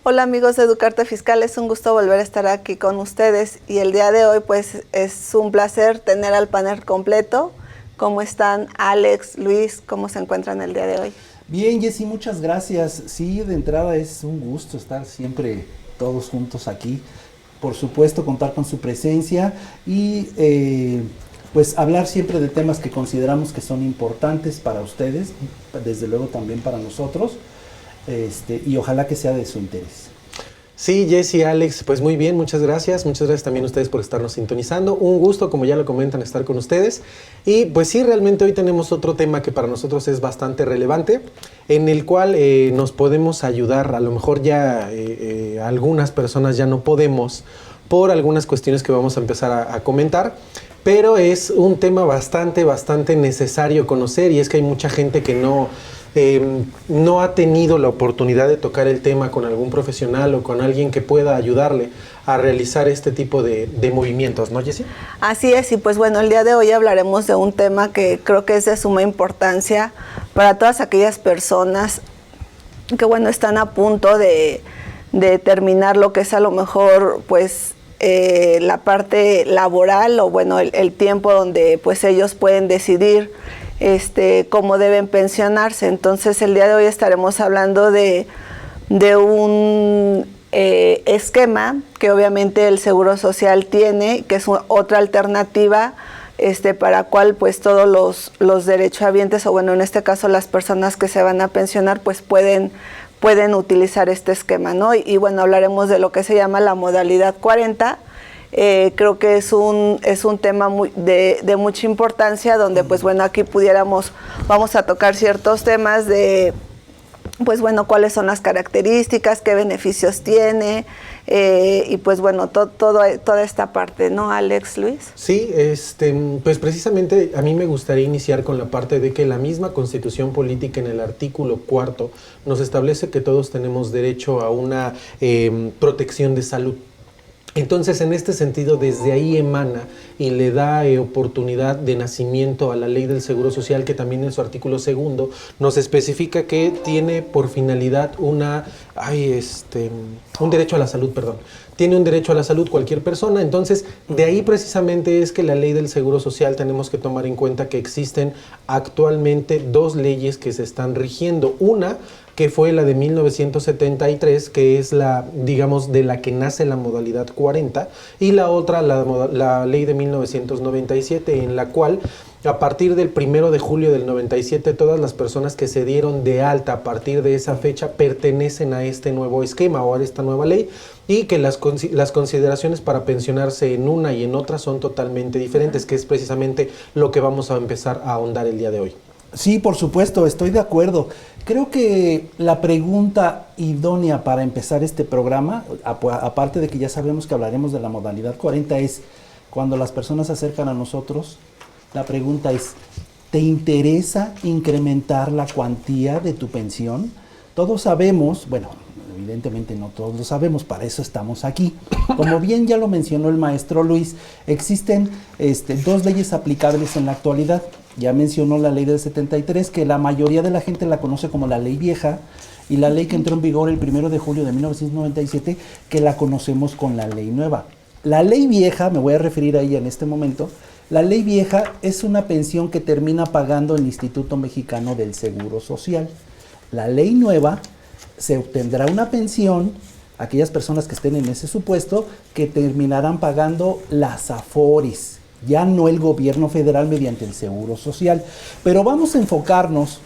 Hola amigos de Educarte Fiscal, es un gusto volver a estar aquí con ustedes y el día de hoy pues es un placer tener al panel completo. ¿Cómo están Alex, Luis? ¿Cómo se encuentran el día de hoy? Bien, Jessy, muchas gracias. Sí, de entrada es un gusto estar siempre todos juntos aquí. Por supuesto, contar con su presencia y pues hablar siempre de temas que consideramos que son importantes para ustedes, desde luego también para nosotros, y ojalá que sea de su interés. Sí, Jessy, Alex, pues muy bien, muchas gracias. Muchas gracias también a ustedes por estarnos sintonizando. Un gusto, como ya lo comentan, estar con ustedes. Y pues sí, realmente hoy tenemos otro tema que para nosotros es bastante relevante, en el cual nos podemos ayudar. A lo mejor ya algunas personas ya no podemos por algunas cuestiones que vamos a empezar a comentar, pero es un tema bastante necesario conocer, y es que hay mucha gente que no ha tenido la oportunidad de tocar el tema con algún profesional o con alguien que pueda ayudarle a realizar este tipo de movimientos, ¿no, Jessy? Así es, y pues bueno, el día de hoy hablaremos de un tema que creo que es de suma importancia para todas aquellas personas que bueno, están a punto de terminar lo que es a lo mejor pues la parte laboral o bueno, el tiempo donde pues ellos pueden decidir cómo deben pensionarse. Entonces el día de hoy estaremos hablando de un esquema que obviamente el Seguro Social tiene, que es otra alternativa para cual pues todos los derechohabientes, o bueno, en este caso las personas que se van a pensionar, pues pueden utilizar este esquema, ¿no? Y bueno, hablaremos de lo que se llama la modalidad 40. Creo que es un tema de mucha importancia, donde pues bueno, aquí vamos a tocar ciertos temas de pues bueno, cuáles son las características, qué beneficios tiene, y pues bueno, toda esta parte, ¿no, Alex, Luis? Sí, pues precisamente a mí me gustaría iniciar con la parte de que la misma Constitución Política en el artículo 4 nos establece que todos tenemos derecho a una protección de salud. Entonces, en este sentido, desde ahí emana y le da oportunidad de nacimiento a la Ley del Seguro Social, que también en su artículo 2 nos especifica que tiene por finalidad un derecho a la salud, perdón. Tiene un derecho a la salud cualquier persona. Entonces, de ahí precisamente es que la Ley del Seguro Social tenemos que tomar en cuenta que existen actualmente dos leyes que se están rigiendo. Una, que fue la de 1973, que es digamos, de la que nace la modalidad 40, y la otra, la ley de 1997, en la cual, a partir del 1 de julio del 97, todas las personas que se dieron de alta a partir de esa fecha pertenecen a este nuevo esquema o a esta nueva ley, y que las consideraciones para pensionarse en una y en otra son totalmente diferentes, que es precisamente lo que vamos a empezar a ahondar el día de hoy. Sí, por supuesto, estoy de acuerdo. Creo que la pregunta idónea para empezar este programa, aparte de que ya sabemos que hablaremos de la modalidad 40, es cuando las personas se acercan a nosotros, la pregunta es, ¿te interesa incrementar la cuantía de tu pensión? Todos sabemos, bueno, evidentemente no todos lo sabemos, para eso estamos aquí. Como bien ya lo mencionó el maestro Luis, existen dos leyes aplicables en la actualidad. Ya mencionó la ley del 73, que la mayoría de la gente la conoce como la ley vieja, y la ley que entró en vigor el 1 de julio de 1997, que la conocemos con la ley nueva. La ley vieja, me voy a referir a ella en este momento, la ley vieja es una pensión que termina pagando el Instituto Mexicano del Seguro Social. La ley nueva se obtendrá una pensión, aquellas personas que estén en ese supuesto, que terminarán pagando las AFORES, ya no el gobierno federal mediante el Seguro Social. Pero vamos a enfocarnos,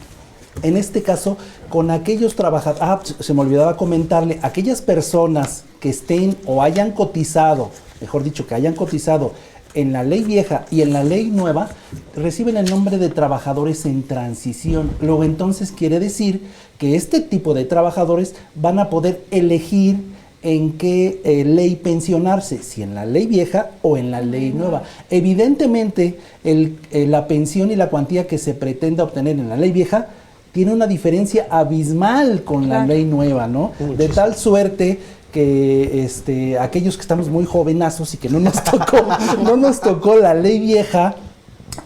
en este caso, con aquellos trabajadores, se me olvidaba comentarle, aquellas personas que estén o hayan cotizado, mejor dicho, que hayan cotizado en la ley vieja y en la ley nueva, reciben el nombre de trabajadores en transición. Luego entonces quiere decir que este tipo de trabajadores van a poder elegir en qué ley pensionarse, si en la ley vieja o en la ley nueva. Evidentemente, la pensión y la cuantía que se pretenda obtener en la ley vieja tiene una diferencia abismal con la ley nueva, ¿no? Muchísimo. De tal suerte que aquellos que estamos muy jovenazos y que no nos tocó la ley vieja,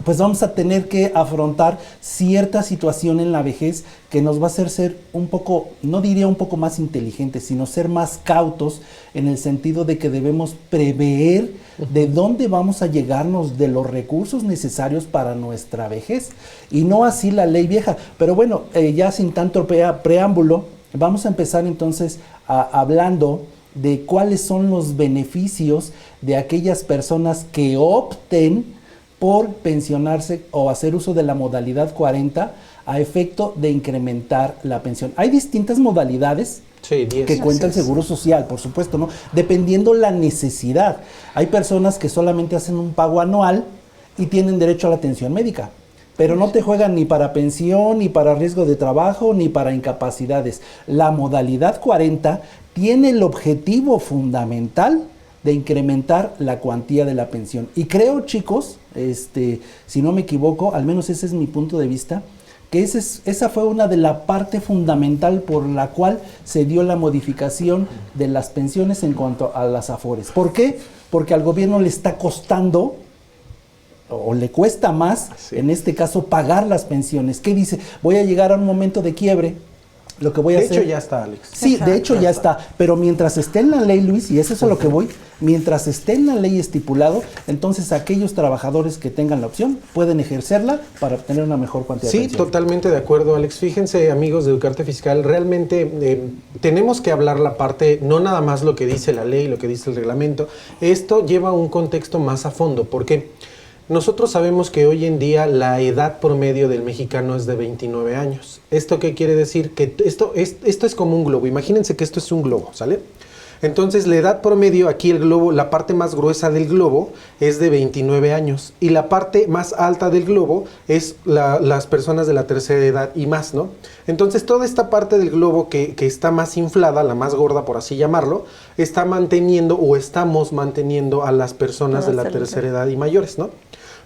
pues vamos a tener que afrontar cierta situación en la vejez que nos va a hacer ser un poco, no diría un poco más inteligentes, sino ser más cautos en el sentido de que debemos prever de dónde vamos a llegarnos de los recursos necesarios para nuestra vejez, y no así la ley vieja. Pero bueno, ya sin tanto preámbulo, vamos a empezar entonces hablando de cuáles son los beneficios de aquellas personas que opten por pensionarse o hacer uso de la modalidad 40 a efecto de incrementar la pensión. Hay distintas modalidades que cuenta el Seguro Social, por supuesto, ¿no? Dependiendo la necesidad. Hay personas que solamente hacen un pago anual y tienen derecho a la atención médica, pero no te juegan ni para pensión, ni para riesgo de trabajo, ni para incapacidades. La modalidad 40 tiene el objetivo fundamental de incrementar la cuantía de la pensión. Y creo, chicos, si no me equivoco, al menos ese es mi punto de vista, que esa fue una de la parte fundamental por la cual se dio la modificación de las pensiones en cuanto a las afores. ¿Por qué? Porque al gobierno le está costando, o le cuesta más, en este caso, pagar las pensiones. ¿Qué dice? Voy a llegar a un momento de quiebre. Lo que voy a hacer... De hecho ya está, Alex. Sí, exacto, de hecho ya está. Pero mientras esté en la ley, Luis, y eso es a lo que voy, mientras esté en la ley estipulado, entonces aquellos trabajadores que tengan la opción pueden ejercerla para obtener una mejor cuantía de pensión. Sí, totalmente de acuerdo, Alex. Fíjense, amigos de Educarte Fiscal, realmente tenemos que hablar la parte, no nada más lo que dice la ley, lo que dice el reglamento. Esto lleva un contexto más a fondo, porque nosotros sabemos que hoy en día la edad promedio del mexicano es de 29 años. ¿Esto qué quiere decir? Que esto es como un globo. Imagínense que esto es un globo, ¿sale? Entonces la edad promedio, aquí el globo, la parte más gruesa del globo es de 29 años. Y la parte más alta del globo es las personas de la tercera edad y más, ¿no? Entonces toda esta parte del globo que está más inflada, la más gorda por así llamarlo, está manteniendo o estamos manteniendo a las personas de la tercera edad y mayores, ¿no?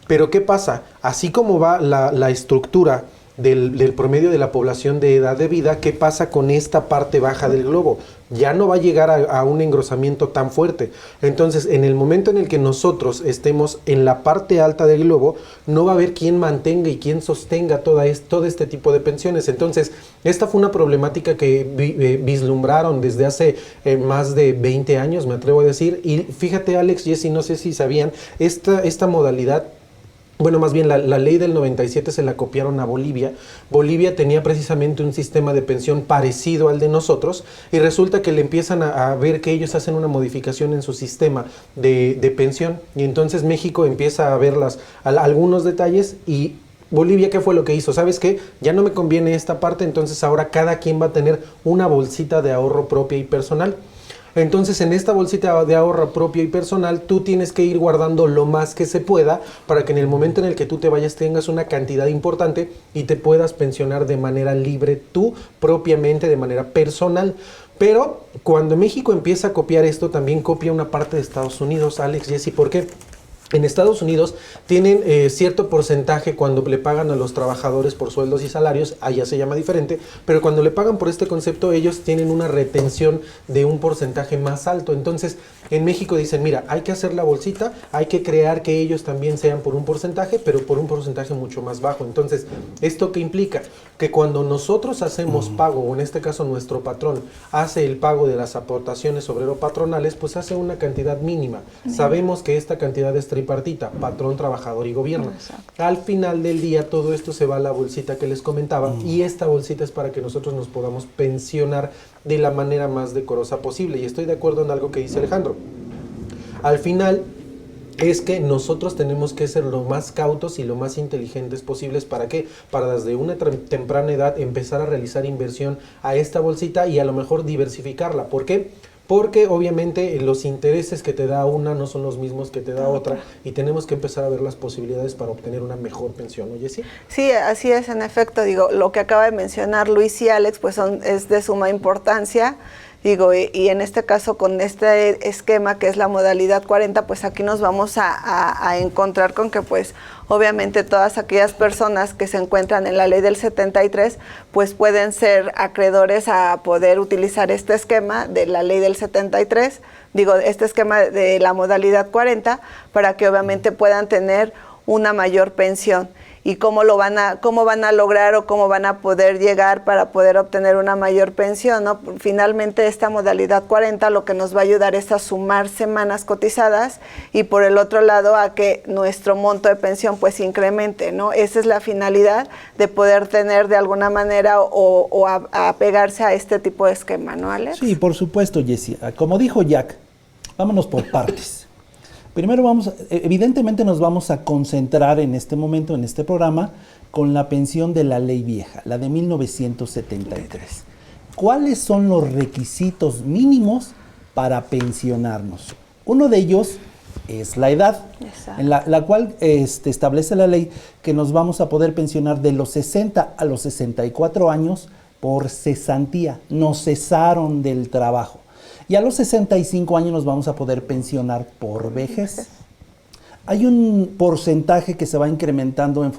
Pero ¿qué pasa? Así como va la estructura del promedio de la población de edad de vida, ¿qué pasa con esta parte baja del globo? Ya no va a llegar a un engrosamiento tan fuerte. Entonces, en el momento en el que nosotros estemos en la parte alta del globo, no va a haber quien mantenga y quien sostenga todo este tipo de pensiones. Entonces, esta fue una problemática que vislumbraron desde hace más de 20 años, me atrevo a decir. Y fíjate, Alex, Jessy, no sé si sabían, esta modalidad, bueno, más bien la ley del 97 se la copiaron a Bolivia. Bolivia tenía precisamente un sistema de pensión parecido al de nosotros y resulta que le empiezan a ver que ellos hacen una modificación en su sistema de pensión y entonces México empieza a ver algunos detalles y Bolivia, ¿qué fue lo que hizo? ¿Sabes qué? Ya no me conviene esta parte, entonces ahora cada quien va a tener una bolsita de ahorro propia y personal. Entonces, en esta bolsita de ahorro propio y personal, tú tienes que ir guardando lo más que se pueda para que en el momento en el que tú te vayas tengas una cantidad importante y te puedas pensionar de manera libre tú, propiamente, de manera personal. Pero cuando México empieza a copiar esto, también copia una parte de Estados Unidos, Alex, Jessy, ¿por qué? En Estados Unidos tienen cierto porcentaje cuando le pagan a los trabajadores por sueldos y salarios, allá se llama diferente, pero cuando le pagan por este concepto ellos tienen una retención de un porcentaje más alto. Entonces en México dicen, mira, hay que hacer la bolsita, hay que crear que ellos también sean por un porcentaje, pero por un porcentaje mucho más bajo. Entonces, ¿esto qué implica? Que cuando nosotros hacemos pago, o en este caso nuestro patrón hace el pago de las aportaciones obrero-patronales, pues hace una cantidad mínima. Sabemos que esta cantidad es tripartita, patrón, trabajador y gobierno. Exacto. Al final del día todo esto se va a la bolsita que les comentaba y esta bolsita es para que nosotros nos podamos pensionar de la manera más decorosa posible. Y estoy de acuerdo en algo que dice Alejandro. Al final es que nosotros tenemos que ser lo más cautos y lo más inteligentes posibles. ¿Para qué? Para desde una temprana edad empezar a realizar inversión a esta bolsita y a lo mejor diversificarla. ¿Por qué? Porque obviamente los intereses que te da una no son los mismos que te da otra y tenemos que empezar a ver las posibilidades para obtener una mejor pensión, ¿oye? Sí, sí, así es, en efecto, digo, lo que acaba de mencionar Luis y Alex pues es de suma importancia. Digo, y en este caso con este esquema que es la modalidad 40, pues aquí nos vamos a encontrar con que pues obviamente todas aquellas personas que se encuentran en la ley del 73 pues pueden ser acreedores a poder utilizar este esquema de la ley del 73, digo, este esquema de la modalidad 40 para que obviamente puedan tener una mayor pensión. Y cómo van a lograr o cómo van a poder llegar para poder obtener una mayor pensión, ¿no? Finalmente esta modalidad 40 lo que nos va a ayudar es a sumar semanas cotizadas y por el otro lado a que nuestro monto de pensión pues incremente, ¿no? Esa es la finalidad de poder tener de alguna manera o apegarse a este tipo de esquema, ¿no, Alex? Sí, por supuesto, Jessie. Como dijo Jack, vámonos por partes. Primero evidentemente nos vamos a concentrar en este momento, en este programa, con la pensión de la ley vieja, la de 1973. ¿Cuáles son los requisitos mínimos para pensionarnos? Uno de ellos es la edad, en la cual establece la ley que nos vamos a poder pensionar de los 60 a los 64 años por cesantía, nos cesaron del trabajo. Y a los 65 años nos vamos a poder pensionar por vejez. Hay un porcentaje que se va incrementando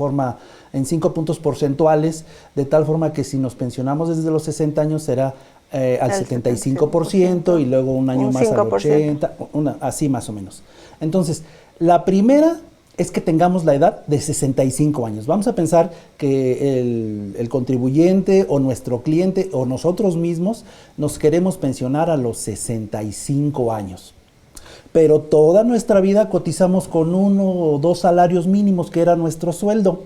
en 5 puntos porcentuales, de tal forma que si nos pensionamos desde los 60 años será al 75% y luego un año más al 80%, así más o menos. Entonces, la primera es que tengamos la edad de 65 años. Vamos a pensar que el contribuyente o nuestro cliente o nosotros mismos nos queremos pensionar a los 65 años. Pero toda nuestra vida cotizamos con 1 o 2 salarios mínimos, que era nuestro sueldo.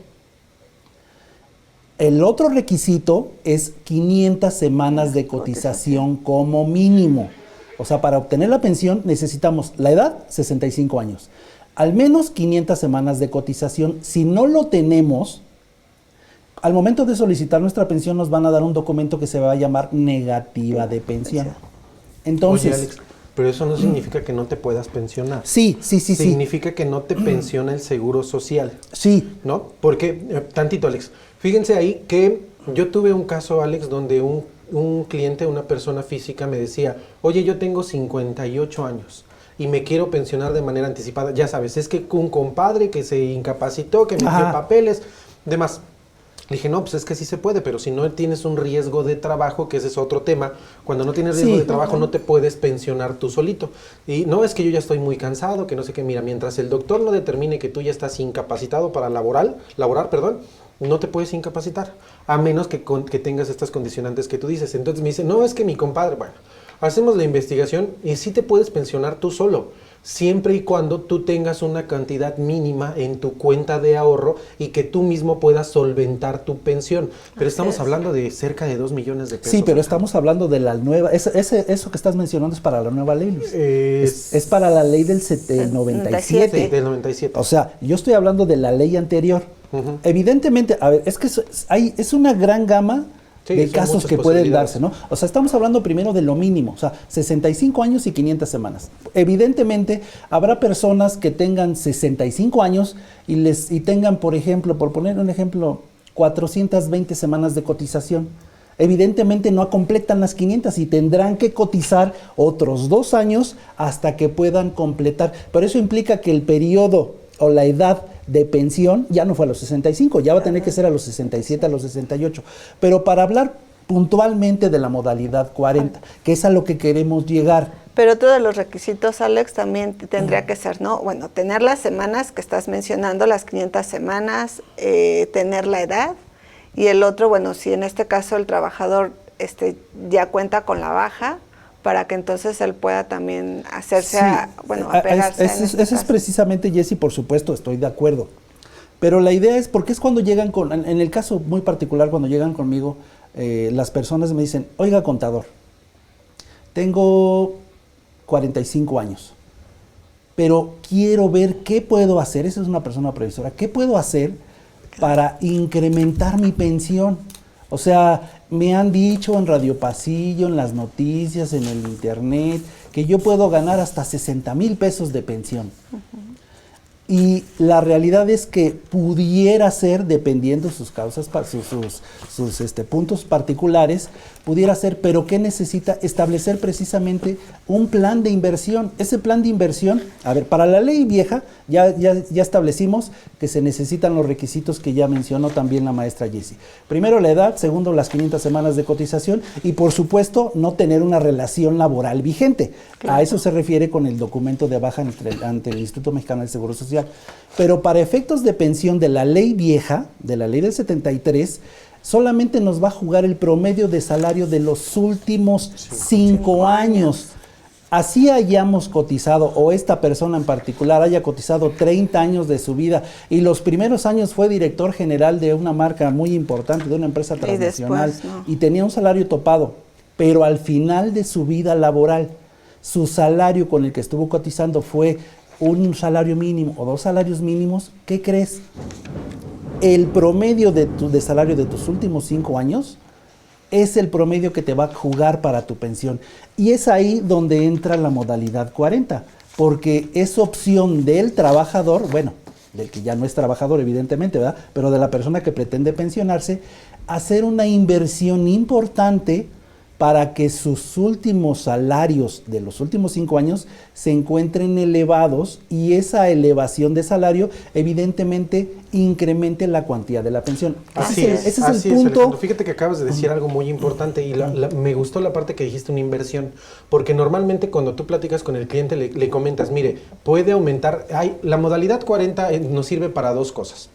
El otro requisito es 500 semanas de cotización como mínimo. O sea, para obtener la pensión necesitamos la edad, 65 años. Al menos 500 semanas de cotización. Si no lo tenemos, al momento de solicitar nuestra pensión nos van a dar un documento que se va a llamar negativa de pensión. Entonces, oye, Alex, pero eso no significa que no te puedas pensionar. Sí. Significa que no te pensiona el seguro social. Sí. ¿No? Porque, tantito, Alex, fíjense ahí que yo tuve un caso, Alex, donde un cliente, una persona física me decía, oye, yo tengo 58 años. Y me quiero pensionar de manera anticipada. Ya sabes, es que un compadre que se incapacitó, que metió papeles, demás. Le dije, no, pues es que sí se puede, pero si no tienes un riesgo de trabajo, que ese es otro tema, cuando no tienes riesgo de trabajo no te puedes pensionar tú solito. Y no, es que yo ya estoy muy cansado, que no sé qué. Mira, mientras el doctor no determine que tú ya estás incapacitado para laborar, no te puedes incapacitar, a menos que tengas estas condicionantes que tú dices. Entonces me dice, no, es que mi compadre, bueno, hacemos la investigación y sí te puedes pensionar tú solo, siempre y cuando tú tengas una cantidad mínima en tu cuenta de ahorro y que tú mismo puedas solventar tu pensión. Pero estamos hablando de cerca de 2 millones de pesos. Sí, pero estamos hablando de la nueva, eso que estás mencionando es para la nueva ley, Luis. Es para la ley del 97. Sí, del 97. O sea, yo estoy hablando de la ley anterior. Evidentemente, a ver, es que es una gran gama de casos que pueden darse, ¿no? O sea, estamos hablando primero de lo mínimo, o sea, 65 años y 500 semanas. Evidentemente, habrá personas que tengan 65 años y tengan, por ejemplo, por poner un ejemplo, 420 semanas de cotización. Evidentemente no completan las 500 y tendrán que cotizar otros 2 años hasta que puedan completar. Pero eso implica que el periodo o la edad de pensión ya no fue a los 65, ya va a tener que ser a los 67, a los 68. Pero para hablar puntualmente de la modalidad 40, que es a lo que queremos llegar. Pero otro de los requisitos, Alex, también tendría que ser, ¿no? Bueno, tener las semanas que estás mencionando, las 500 semanas, tener la edad, y el otro, bueno, si en este caso el trabajador ya cuenta con la baja, para que entonces él pueda también hacerse, apegarse. Eso es precisamente, Jessie, por supuesto, estoy de acuerdo. Pero la idea es, porque es cuando llegan en el caso muy particular, cuando llegan conmigo, las personas me dicen, oiga, contador, tengo 45 años, pero quiero ver qué puedo hacer, esa es una persona previsora, ¿qué puedo hacer para incrementar mi pensión? O sea, me han dicho en Radio Pasillo, en las noticias, en el internet, que yo puedo ganar hasta 60,000 pesos de pensión. Y la realidad es que pudiera ser, dependiendo sus causas, sus puntos particulares, pudiera ser, pero ¿qué necesita? Establecer precisamente un plan de inversión. Ese plan de inversión, a ver, para la ley vieja ya establecimos que se necesitan los requisitos que ya mencionó también la maestra Jessie. Primero la edad, segundo las 500 semanas de cotización y por supuesto no tener una relación laboral vigente. Claro. A eso se refiere con el documento de baja ante el Instituto Mexicano del Seguro Social. Pero para efectos de pensión de la ley vieja, de la ley del 73, solamente nos va a jugar el promedio de salario de los últimos 5 años. Así hayamos cotizado, o esta persona en particular haya cotizado 30 años de su vida y los primeros años fue director general de una marca muy importante, de una empresa transnacional, y tenía un salario topado, pero al final de su vida laboral, su salario con el que estuvo cotizando fue un salario mínimo o 2 salarios mínimos, ¿qué crees? El promedio de salario de tus últimos 5 años es el promedio que te va a jugar para tu pensión. Y es ahí donde entra la modalidad 40, porque es opción del trabajador, bueno, del que ya no es trabajador evidentemente, ¿verdad? Pero de la persona que pretende pensionarse, hacer una inversión importante para que sus últimos salarios de los últimos 5 años se encuentren elevados y esa elevación de salario evidentemente incremente la cuantía de la pensión. Ese es el punto. Alejandro. Fíjate que acabas de decir algo muy importante y me gustó la parte que dijiste, una inversión, porque normalmente cuando tú platicas con el cliente le comentas, mire, puede aumentar, la modalidad 40 nos sirve para 2 cosas.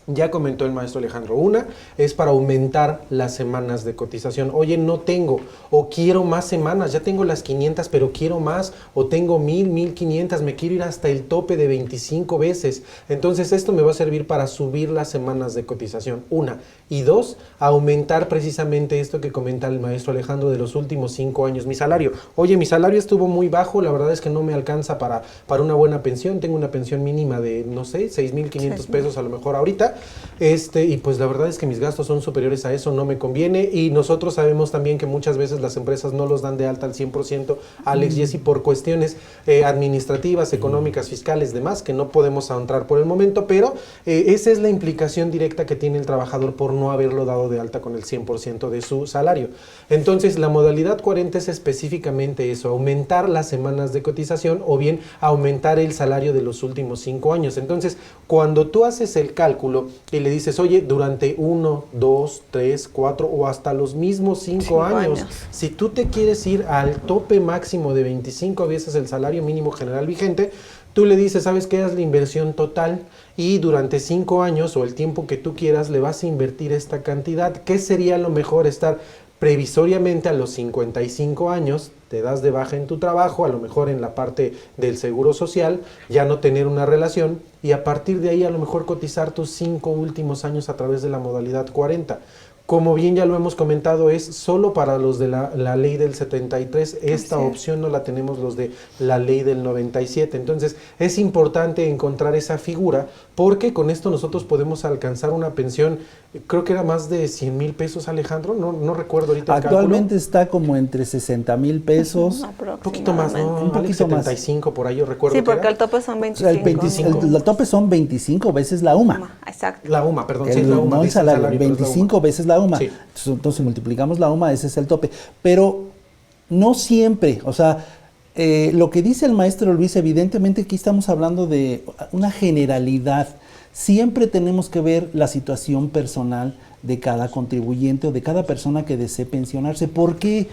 Ya comentó el maestro Alejandro, una es para aumentar las semanas de cotización. Oye, no tengo, o quiero más semanas, ya tengo las 500, pero quiero más, o tengo 1000, 1500, me quiero ir hasta el tope de 25 veces. Entonces esto me va a servir para subir las semanas de cotización, una. Y 2, aumentar precisamente esto que comenta el maestro Alejandro de los últimos 5 años. Mi salario, oye, mi salario estuvo muy bajo, la verdad es que no me alcanza para una buena pensión, tengo una pensión mínima de, no sé, 6,500 pesos a lo mejor ahorita. Y pues la verdad es que mis gastos son superiores a eso, no me conviene, y nosotros sabemos también que muchas veces las empresas no los dan de alta al 100%, Alex, Jessie, por cuestiones administrativas, económicas, fiscales, demás, que no podemos entrar por el momento, pero esa es la implicación directa que tiene el trabajador por no haberlo dado de alta con el 100% de su salario. Entonces, la modalidad 40 es específicamente eso, aumentar las semanas de cotización o bien aumentar el salario de los últimos 5 años. Entonces, cuando tú haces el cálculo y le dices, oye, durante 1, 2, 3, 4 o hasta los mismos 5 años, si tú te quieres ir al tope máximo de 25 veces el salario mínimo general vigente, tú le dices, ¿sabes qué? Haz la inversión total y durante 5 años o el tiempo que tú quieras le vas a invertir esta cantidad. ¿Qué sería lo mejor? Estar previsoriamente a los 55 años, te das de baja en tu trabajo, a lo mejor en la parte del seguro social, ya no tener una relación y a partir de ahí a lo mejor cotizar tus 5 últimos años a través de la modalidad 40. Como bien ya lo hemos comentado, es solo para los de la ley del 73, esta opción no la tenemos los de la ley del 97, entonces es importante encontrar esa figura porque con esto nosotros podemos alcanzar una pensión, creo que era más de 100,000 pesos, Alejandro, no recuerdo ahorita el actualmente cálculo. Está como entre 60,000 pesos. Un poquito más, ¿no? Un poquito 75 más. Por ahí yo recuerdo. Sí, porque el tope son 25. El tope son 25 veces la UMA. Exacto. La UMA, perdón, sí es la UMA. No el salario, 25 veces la UMA. Sí. Entonces, si multiplicamos la UMA, ese es el tope. Pero no siempre, o sea, lo que dice el maestro Luis, evidentemente aquí estamos hablando de una generalidad. Siempre tenemos que ver la situación personal de cada contribuyente o de cada persona que desee pensionarse. ¿Por qué?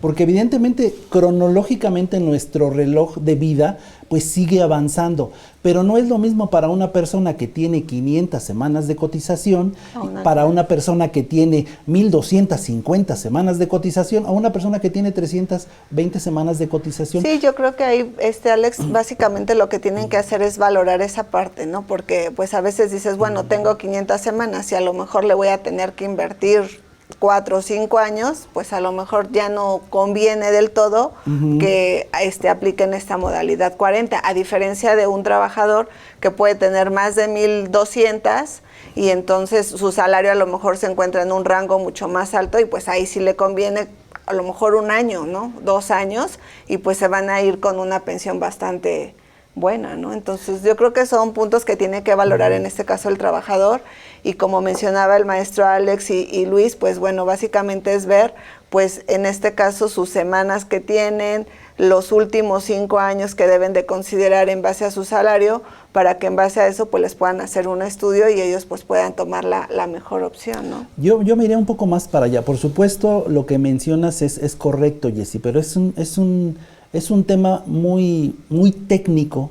Porque evidentemente, cronológicamente, nuestro reloj de vida pues sigue avanzando, pero no es lo mismo para una persona que tiene 500 semanas de cotización, para una persona que tiene 1,250 semanas de cotización, a una persona que tiene 320 semanas de cotización. Sí, yo creo que ahí, Alex, básicamente lo que tienen que hacer es valorar esa parte, ¿no? Porque pues a veces dices, bueno, tengo 500 semanas y a lo mejor le voy a tener que invertir 4 o 5 años, pues a lo mejor ya no conviene del todo que apliquen esta modalidad 40, a diferencia de un trabajador que puede tener más de 1,200 y entonces su salario a lo mejor se encuentra en un rango mucho más alto y pues ahí sí le conviene a lo mejor 1 año, ¿no? 2 años y pues se van a ir con una pensión bastante buena, ¿no? Entonces yo creo que son puntos que tiene que valorar en este caso el trabajador y como mencionaba el maestro Alex y Luis, pues bueno, básicamente es ver pues en este caso sus semanas que tienen, los últimos 5 años que deben de considerar en base a su salario, para que en base a eso pues les puedan hacer un estudio y ellos pues puedan tomar la mejor opción, ¿no? Yo me iría un poco más para allá. Por supuesto, lo que mencionas es correcto, Jessy, pero es un tema muy, muy técnico,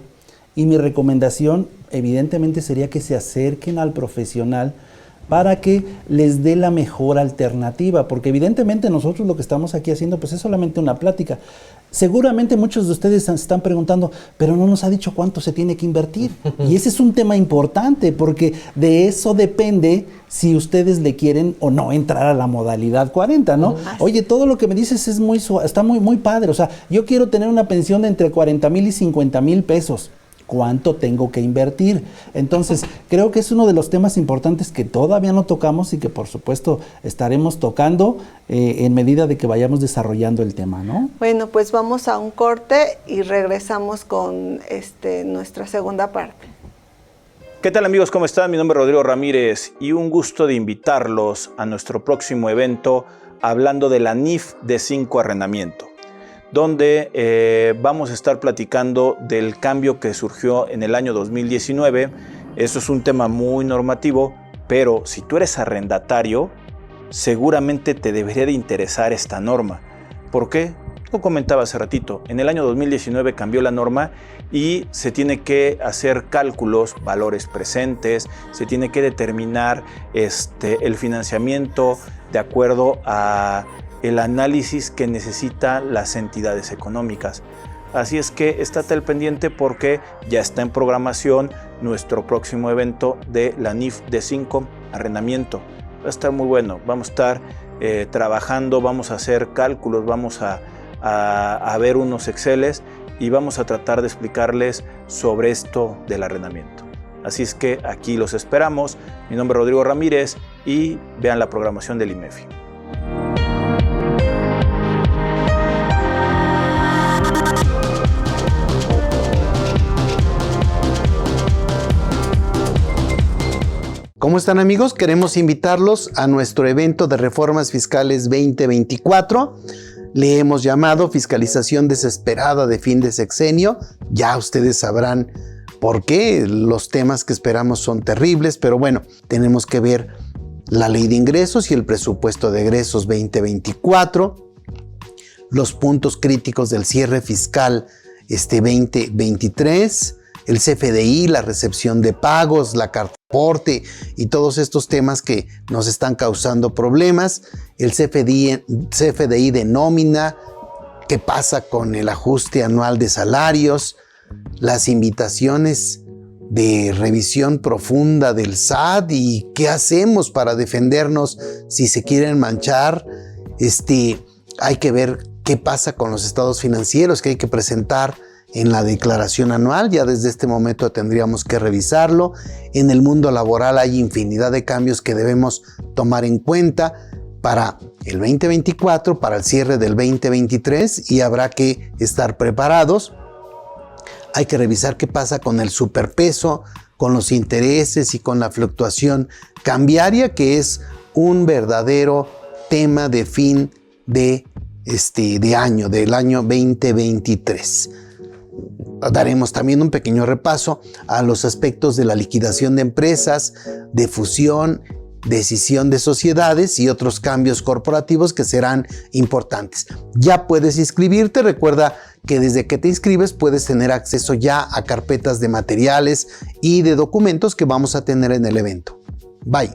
y mi recomendación evidentemente sería que se acerquen al profesional para que les dé la mejor alternativa, porque evidentemente nosotros lo que estamos aquí haciendo pues es solamente una plática. Seguramente muchos de ustedes se están preguntando, pero no nos ha dicho cuánto se tiene que invertir. Y ese es un tema importante, porque de eso depende si ustedes le quieren o no entrar a la modalidad 40, ¿no? Oye, todo lo que me dices está muy padre. O sea, yo quiero tener una pensión de entre 40,000 y 50,000 pesos. ¿Cuánto tengo que invertir? Entonces, creo que es uno de los temas importantes que todavía no tocamos y que por supuesto estaremos tocando en medida de que vayamos desarrollando el tema, ¿no? Bueno, pues vamos a un corte y regresamos con nuestra segunda parte. ¿Qué tal, amigos? ¿Cómo están? Mi nombre es Rodrigo Ramírez y un gusto de invitarlos a nuestro próximo evento hablando de la NIF de 5 arrendamiento, donde vamos a estar platicando del cambio que surgió en el año 2019. Eso es un tema muy normativo, pero si tú eres arrendatario, seguramente te debería de interesar esta norma. ¿Por qué? Lo comentaba hace ratito, en el año 2019 cambió la norma y se tiene que hacer cálculos, valores presentes, se tiene que determinar el financiamiento de acuerdo a el análisis que necesitan las entidades económicas. Así es que estate al pendiente porque ya está en programación nuestro próximo evento de la NIF de 5 arrendamiento. Va a estar muy bueno, vamos a estar trabajando, vamos a hacer cálculos, vamos a ver unos Exceles y vamos a tratar de explicarles sobre esto del arrendamiento. Así es que aquí los esperamos. Mi nombre es Rodrigo Ramírez y vean la programación del IMEFI. ¿Cómo están, amigos? Queremos invitarlos a nuestro evento de reformas fiscales 2024. Le hemos llamado Fiscalización Desesperada de Fin de Sexenio. Ya ustedes sabrán por qué. Los temas que esperamos son terribles, pero bueno, tenemos que ver la ley de ingresos y el presupuesto de egresos 2024, los puntos críticos del cierre fiscal 2023, el CFDI, la recepción de pagos, la carta de aporte y todos estos temas que nos están causando problemas, el CFDI de nómina, qué pasa con el ajuste anual de salarios, las invitaciones de revisión profunda del SAT y qué hacemos para defendernos si se quieren manchar. Hay que ver qué pasa con los estados financieros que hay que presentar en la declaración anual. Ya desde este momento tendríamos que revisarlo. En el mundo laboral hay infinidad de cambios que debemos tomar en cuenta para el 2024, para el cierre del 2023, y habrá que estar preparados. Hay que revisar qué pasa con el superpeso, con los intereses y con la fluctuación cambiaria, que es un verdadero tema de fin de año, del año 2023. Daremos también un pequeño repaso a los aspectos de la liquidación de empresas, de fusión, decisión de sociedades y otros cambios corporativos que serán importantes. Ya puedes inscribirte. Recuerda que desde que te inscribes puedes tener acceso ya a carpetas de materiales y de documentos que vamos a tener en el evento. Bye.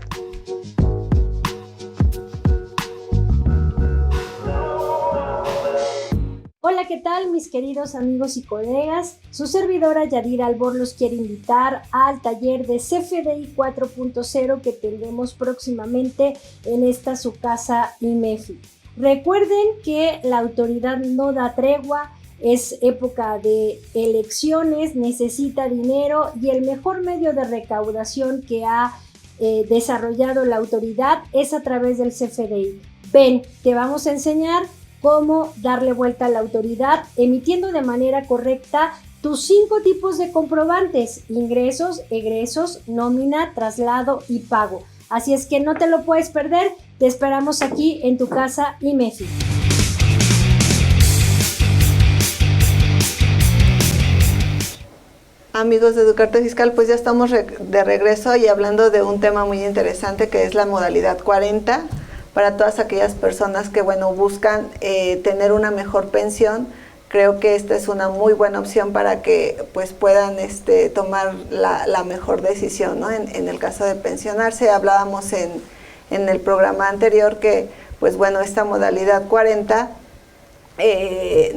Hola, ¿qué tal, mis queridos amigos y colegas? Su servidora Yadira Albor los quiere invitar al taller de CFDI 4.0 que tendremos próximamente en esta su casa IMEFI. Recuerden que la autoridad no da tregua, es época de elecciones, necesita dinero y el mejor medio de recaudación que ha desarrollado la autoridad es a través del CFDI. Ven, te vamos a enseñar cómo darle vuelta a la autoridad emitiendo de manera correcta tus 5 tipos de comprobantes: ingresos, egresos, nómina, traslado y pago. Así es que no te lo puedes perder. Te esperamos aquí en tu casa IMEFI. Amigos de Educarte Fiscal, pues ya estamos de regreso y hablando de un tema muy interesante que es la modalidad 40 para todas aquellas personas que, bueno, buscan tener una mejor pensión. Creo que esta es una muy buena opción para que pues puedan tomar la mejor decisión, ¿no? En el caso de pensionarse, hablábamos en el programa anterior que, pues bueno, esta modalidad 40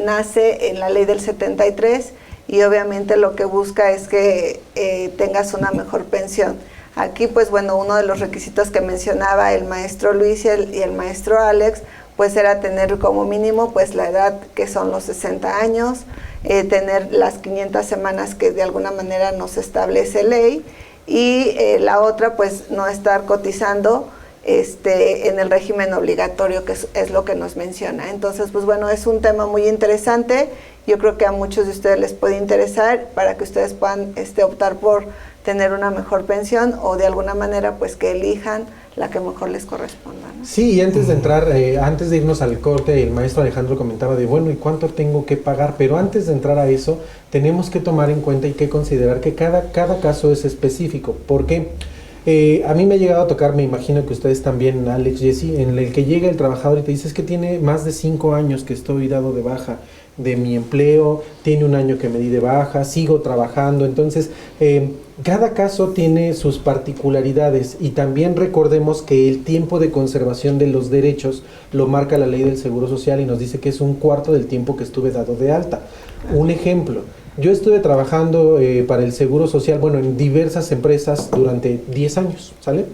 nace en la ley del 73 y obviamente lo que busca es que tengas una mejor pensión. Aquí, pues bueno, uno de los requisitos que mencionaba el maestro Luis y el maestro Alex, pues era tener como mínimo pues la edad que son los 60 años, tener las 500 semanas que de alguna manera nos establece ley y la otra pues no estar cotizando en el régimen obligatorio, que es lo que nos menciona. Entonces, pues bueno, es un tema muy interesante. Yo creo que a muchos de ustedes les puede interesar para que ustedes puedan optar por tener una mejor pensión o de alguna manera pues que elijan la que mejor les corresponda, ¿no? Sí, y antes de entrar, antes de irnos al corte, el maestro Alejandro comentaba de, bueno, ¿y cuánto tengo que pagar? Pero antes de entrar a eso, tenemos que tomar en cuenta y que considerar que cada caso es específico. ¿Por qué? A mí me ha llegado a tocar, me imagino que ustedes también, Alex, Jessy, en el que llega el trabajador y te dice, es que tiene más de 5 años que estoy dado de baja de mi empleo, tiene 1 año que me di de baja, sigo trabajando. Entonces, cada caso tiene sus particularidades y también recordemos que el tiempo de conservación de los derechos lo marca la ley del Seguro Social y nos dice que es 1/4 del tiempo que estuve dado de alta. Un ejemplo, yo estuve trabajando para el Seguro Social, bueno, en diversas empresas durante 10 años, ¿sale?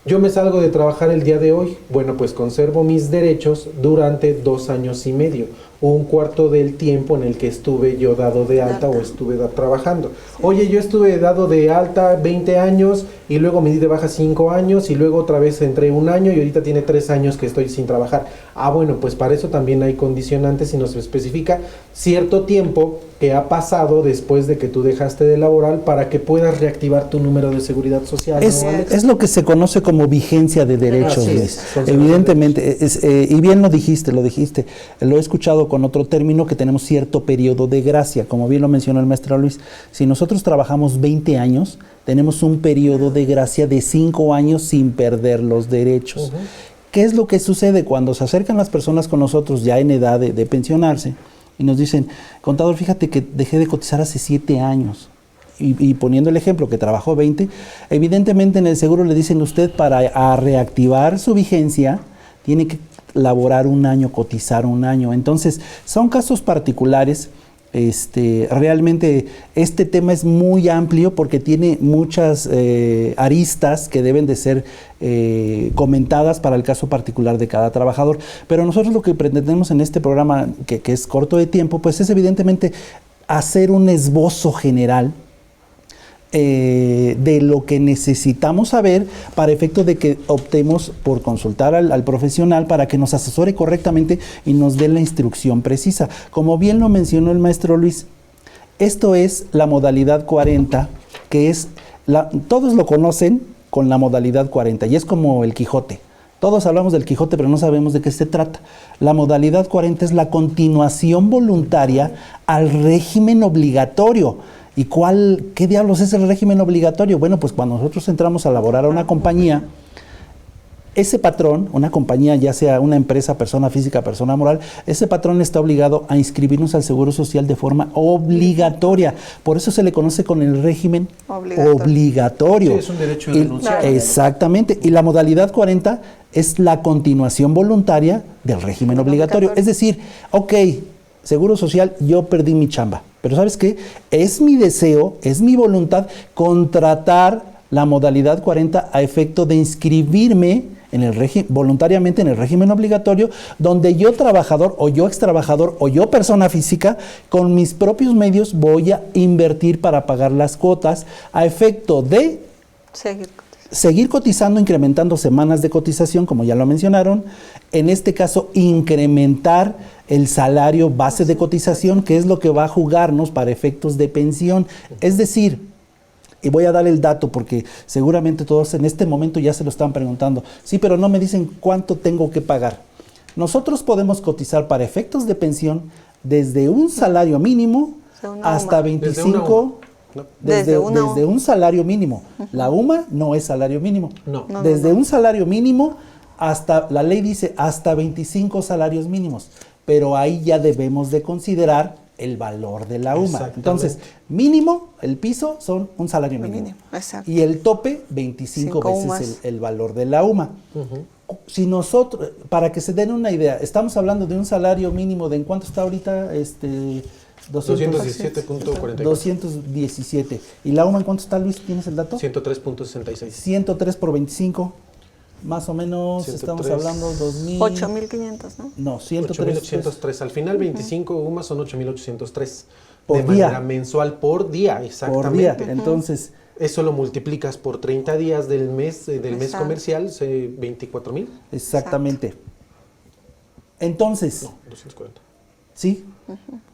Yo me salgo de trabajar el día de hoy, bueno, pues conservo mis derechos durante 2 años y medio, 1/4 del tiempo en el que estuve yo dado de alta o estuve trabajando. Oye, yo estuve dado de alta 20 años y luego me di de baja 5 años y luego otra vez entré 1 año y ahorita tiene 3 años que estoy sin trabajar. Bueno, pues para eso también hay condicionantes y nos especifica cierto tiempo que ha pasado después de que tú dejaste de laboral para que puedas reactivar tu número de seguridad social. Es lo que se conoce como vigencia de derechos, Luis. Evidentemente, y bien lo dijiste, lo he escuchado con otro término, que tenemos cierto periodo de gracia, como bien lo mencionó el maestro Luis. Si nosotros trabajamos 20 años, tenemos un periodo de gracia de 5 años sin perder los derechos. ¿Qué es lo que sucede cuando se acercan las personas con nosotros ya en edad de pensionarse y nos dicen, contador, fíjate que dejé de cotizar hace 7 años? Y poniendo el ejemplo que trabajó 20, evidentemente en el seguro le dicen, usted para reactivar su vigencia tiene que laborar 1 año, cotizar 1 año. Entonces, son casos particulares. Realmente este tema es muy amplio porque tiene muchas aristas que deben de ser comentadas para el caso particular de cada trabajador. Pero nosotros lo que pretendemos en este programa, que es corto de tiempo, pues es evidentemente hacer un esbozo general de lo que necesitamos saber para efecto de que optemos por consultar al profesional para que nos asesore correctamente y nos dé la instrucción precisa. Como bien lo mencionó el maestro Luis, esto es la modalidad 40, que es, todos lo conocen con la modalidad 40 y es como el Quijote. Todos hablamos del Quijote, pero no sabemos de qué se trata. La modalidad 40 es la continuación voluntaria al régimen obligatorio. ¿Y qué diablos es el régimen obligatorio? Bueno, pues cuando nosotros entramos a laborar a una compañía, ese patrón, una compañía, ya sea una empresa, persona física, persona moral, ese patrón está obligado a inscribirnos al Seguro Social de forma obligatoria. Por eso se le conoce con el régimen obligatorio. Sí, es un derecho irrenunciable. Exactamente. Y la modalidad 40 es la continuación voluntaria del régimen obligatorio. Es decir, ok, Seguro Social, yo perdí mi chamba. Pero ¿sabes qué? Es mi deseo, es mi voluntad contratar la modalidad 40 a efecto de inscribirme en el voluntariamente en el régimen obligatorio, donde yo trabajador o yo extrabajador o yo persona física, con mis propios medios voy a invertir para pagar las cuotas a efecto de seguir cotizando, incrementando semanas de cotización, como ya lo mencionaron. En este caso, incrementar el salario base de cotización, que es lo que va a jugarnos para efectos de pensión. Es decir, Y voy a dar el dato porque seguramente todos en este momento ya se lo están preguntando. Sí, pero no me dicen cuánto tengo que pagar. Nosotros podemos cotizar para efectos de pensión desde un salario mínimo hasta 25... Desde un salario mínimo. La UMA no es salario mínimo. No. Desde un salario mínimo hasta, la ley dice, hasta 25 salarios mínimos. Pero ahí ya debemos de considerar el valor de la UMA. Entonces, mínimo, el piso son un salario mínimo. Exacto. Y el tope, 25 veces el valor de la UMA. Si nosotros, para que se den una idea, estamos hablando de un salario mínimo de, ¿en cuánto está ahorita? 217.44. 217. ¿Y la UMA en cuánto está, Luis? ¿Tienes el dato? 103.66. 103 por 25. Más o menos 103. estamos hablando 2.000... 8.500, ¿no? No, 103. 8.803. Al final 25 UMA son 8.803. Por de día. manera mensual por día, exactamente. Por día. Entonces, eso lo multiplicas por 30 días del mes mes Exacto. comercial, 24,000. exactamente. Entonces, No, 240. ¿sí?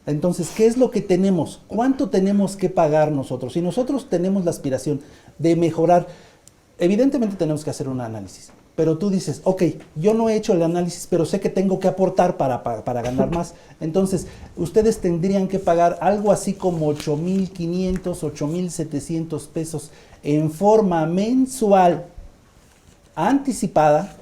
Entonces, ¿qué es lo que tenemos? ¿Cuánto tenemos que pagar nosotros? Si nosotros tenemos la aspiración de mejorar, evidentemente tenemos que hacer un análisis. Pero tú dices, ok, yo no he hecho el análisis, pero sé que tengo que aportar para ganar más. Entonces, ustedes tendrían que pagar algo así como 8,500, 8,700 pesos en forma mensual, anticipada,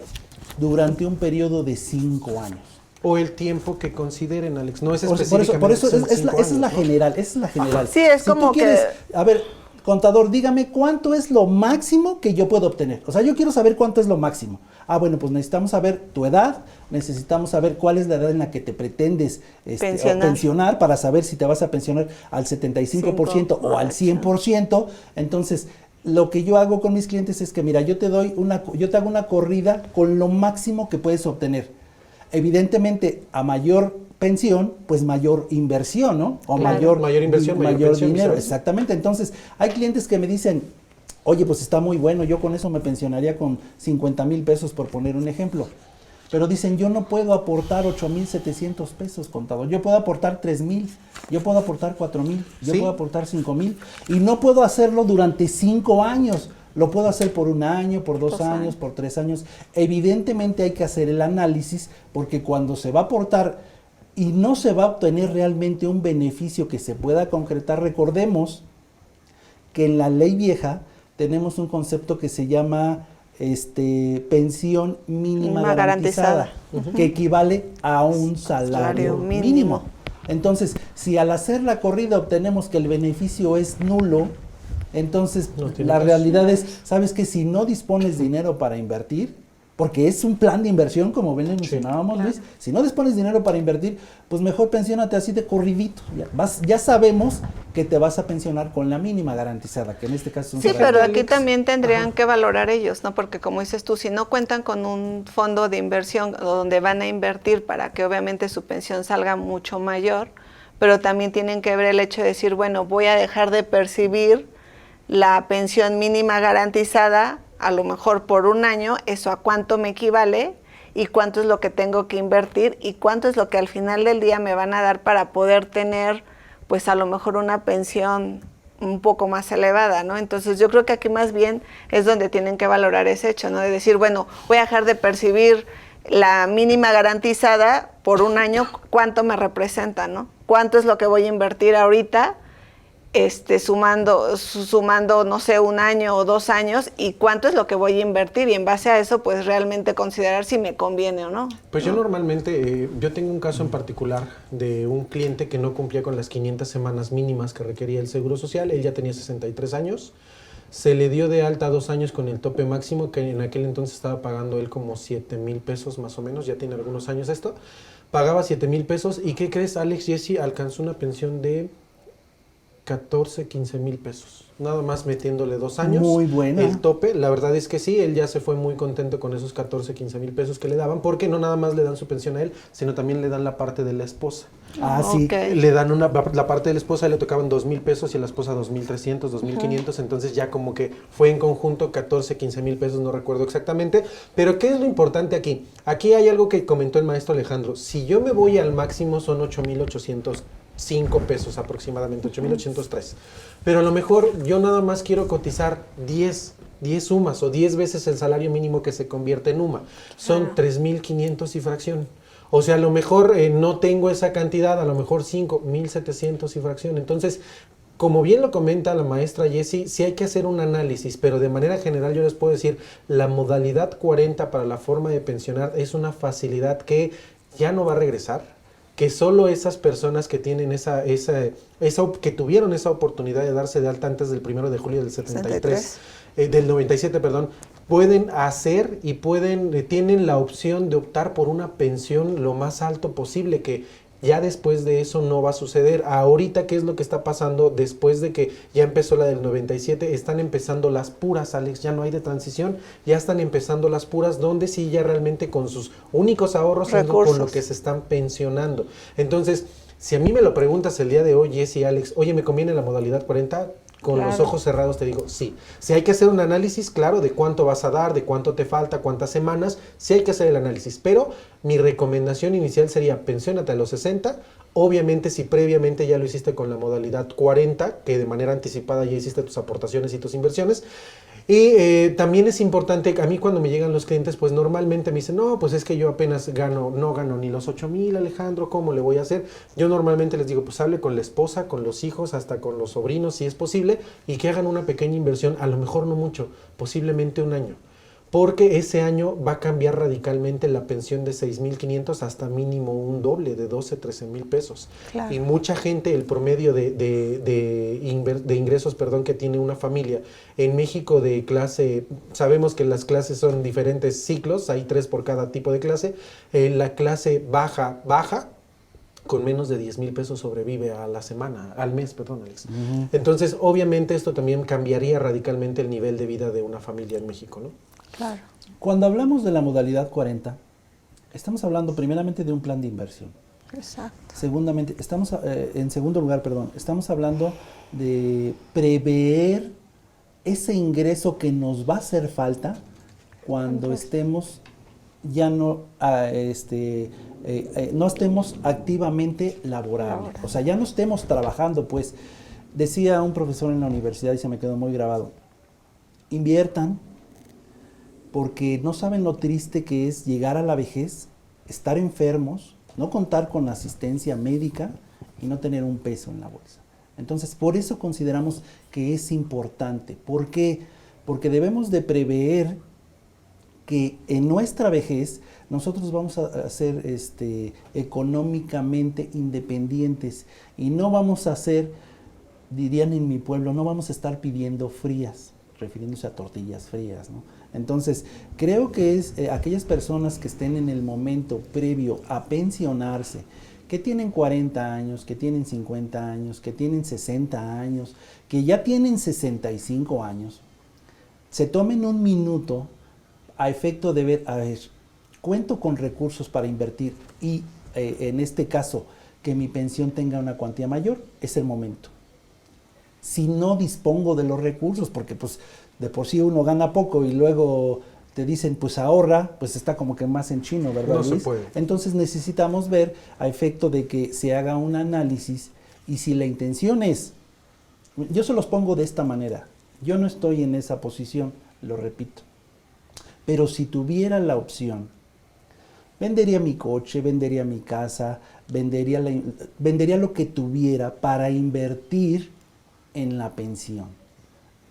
durante un periodo de 5 años. O el tiempo que consideren, Alex. No es Por específicamente. eso son esa es 5 la años, ¿no? general, esa es la general. Sí, es Si como tú quieres, que... a ver, contador, dígame cuánto es lo máximo que yo puedo obtener. O sea, yo quiero saber cuánto es lo máximo. Ah, bueno, pues necesitamos saber tu edad, necesitamos saber cuál es la edad en la que te pretendes pensionar para saber si te vas a pensionar al 75% o al 100%. Entonces, lo que yo hago con mis clientes es que, mira, yo te hago una corrida con lo máximo que puedes obtener. Evidentemente, a mayor pensión, pues mayor inversión, ¿no? O Claro. Mayor inversión, mayor pensión, dinero, ¿sabes? exactamente. Entonces, hay clientes que me dicen, oye, pues está muy bueno, yo con eso me pensionaría con 50,000 pesos, por poner un ejemplo. Pero dicen, yo no puedo aportar 8,700 pesos, contador. Yo puedo aportar 3,000, yo puedo aportar 4,000, yo Sí. puedo aportar 5,000. Y no puedo hacerlo durante 5 años. Lo puedo hacer por 1 año, por 2 años, por 3 años. Evidentemente hay que hacer el análisis, porque cuando se va a aportar y no se va a obtener realmente un beneficio que se pueda concretar, recordemos que en la ley vieja tenemos un concepto que se llama pensión mínima garantizada, que equivale a un salario mínimo. Entonces, si al hacer la corrida obtenemos que el beneficio es nulo, entonces No tiene la caso. realidad es, ¿sabes qué? Si no dispones dinero para invertir, porque es un plan de inversión, como bien le mencionábamos, Luis, si no dispones dinero para invertir, pues mejor pensiónate así de corridito. Ya sabemos que te vas a pensionar con la mínima garantizada, que en este caso es un Sí, salario pero mínimo. aquí también tendrían que valorar ellos, ¿no? Porque como dices tú, si no cuentan con un fondo de inversión donde van a invertir para que obviamente su pensión salga mucho mayor, pero también tienen que ver el hecho de decir, bueno, voy a dejar de percibir la pensión mínima garantizada, a lo mejor por 1 año, eso a cuánto me equivale y cuánto es lo que tengo que invertir y cuánto es lo que al final del día me van a dar para poder tener, pues a lo mejor una pensión un poco más elevada, ¿no? Entonces yo creo que aquí más bien es donde tienen que valorar ese hecho, ¿no? De decir, bueno, voy a dejar de percibir la mínima garantizada por 1 año, ¿cuánto me representa, no? ¿Cuánto es lo que voy a invertir ahorita? Sumando, no sé, 1 año o 2 años, y cuánto es lo que voy a invertir, y en base a eso, pues realmente considerar si me conviene o no. Pues yo normalmente, yo tengo un caso en particular de un cliente que no cumplía con las 500 semanas mínimas que requería el Seguro Social. Él ya tenía 63 años, se le dio de alta 2 años con el tope máximo, que en aquel entonces estaba pagando él como 7,000 pesos más o menos, ya tiene algunos años esto, pagaba 7,000 pesos, y ¿qué crees, Alex? Jesse alcanzó una pensión de 14, 15 mil pesos, nada más metiéndole 2 años. Muy buena. El tope, la verdad es que sí, él ya se fue muy contento con esos 14, 15 mil pesos que le daban, porque no nada más le dan su pensión a él, sino también le dan la parte de la esposa. Ah, sí. Ok. Le dan la parte de la esposa, le tocaban 2,000 pesos y a la esposa 2,300, 2,500, entonces ya como que fue en conjunto 14, 15 mil pesos, no recuerdo exactamente. Pero ¿qué es lo importante aquí? Aquí hay algo que comentó el maestro Alejandro. Si yo me voy al máximo son 8,800 5 pesos aproximadamente, 8,803. Pero a lo mejor yo nada más quiero cotizar 10 UMAs o 10 veces el salario mínimo que se convierte en UMA. Son 3,500 y fracción. O sea, a lo mejor no tengo esa cantidad, a lo mejor 5,700 y fracción. Entonces, como bien lo comenta la maestra Jessie, sí hay que hacer un análisis, pero de manera general yo les puedo decir, la modalidad 40 para la forma de pensionar es una facilidad que ya no va a regresar, que solo esas personas que tienen que tuvieron esa oportunidad de darse de alta antes del 1 de julio del 73, del 97, perdón, pueden hacer y tienen la opción de optar por una pensión lo más alto posible, que ya después de eso no va a suceder. Ahorita, ¿qué es lo que está pasando? Después de que ya empezó la del 97, están empezando las puras, Alex, ya no hay de transición, ya están empezando las puras, donde sí ya realmente con sus únicos ahorros es con lo que se están pensionando. Entonces, si a mí me lo preguntas el día de hoy, Jessie, Alex, oye, ¿me conviene la modalidad 40? Con los ojos cerrados te digo, sí. Si hay que hacer un análisis, claro, de cuánto vas a dar, de cuánto te falta, cuántas semanas, sí hay que hacer el análisis. Pero mi recomendación inicial sería, pensiónate a los 60. Obviamente, si previamente ya lo hiciste con la modalidad 40, que de manera anticipada ya hiciste tus aportaciones y tus inversiones. Y también es importante, a mí cuando me llegan los clientes, pues normalmente me dicen, no, pues es que yo apenas no gano ni los 8,000, Alejandro, ¿cómo le voy a hacer? Yo normalmente les digo, pues hable con la esposa, con los hijos, hasta con los sobrinos, si es posible, y que hagan una pequeña inversión, a lo mejor no mucho, posiblemente un año. Porque ese año va a cambiar radicalmente la pensión de 6,500 hasta mínimo un doble de 12, 13,000 pesos. Claro. Y mucha gente, el promedio de ingresos, que tiene una familia en México de clase, sabemos que las clases son diferentes ciclos, hay 3 por cada tipo de clase. La clase baja, con menos de 10,000 pesos sobrevive al mes, Alex. Uh-huh. Entonces, obviamente esto también cambiaría radicalmente el nivel de vida de una familia en México, ¿no? Claro. Cuando hablamos de la modalidad 40, estamos hablando primeramente de un plan de inversión. Exacto. En segundo lugar, estamos hablando de prever ese ingreso que nos va a hacer falta cuando estemos ya no estemos activamente laborando. O sea, ya no estemos trabajando, pues. Decía un profesor en la universidad y se me quedó muy grabado: inviertan, porque no saben lo triste que es llegar a la vejez, estar enfermos, no contar con asistencia médica y no tener un peso en la bolsa. Entonces, por eso consideramos que es importante. ¿Por qué? Porque debemos de prever que en nuestra vejez nosotros vamos a ser económicamente independientes y no vamos a ser, dirían en mi pueblo, no vamos a estar pidiendo frías, refiriéndose a tortillas frías, ¿no? Entonces, creo que es aquellas personas que estén en el momento previo a pensionarse, que tienen 40 años, que tienen 50 años, que tienen 60 años, que ya tienen 65 años, se tomen un minuto a efecto de ver, a ver, cuento con recursos para invertir y en este caso, que mi pensión tenga una cuantía mayor, es el momento. Si no dispongo de los recursos, porque pues de por sí uno gana poco y luego te dicen pues ahorra, pues está como que más en chino, ¿verdad, Luis? No se puede. Entonces necesitamos ver a efecto de que se haga un análisis y si la intención es, yo se los pongo de esta manera, yo no estoy en esa posición, lo repito, pero si tuviera la opción, vendería mi coche, vendería mi casa, vendería lo que tuviera para invertir en la pensión.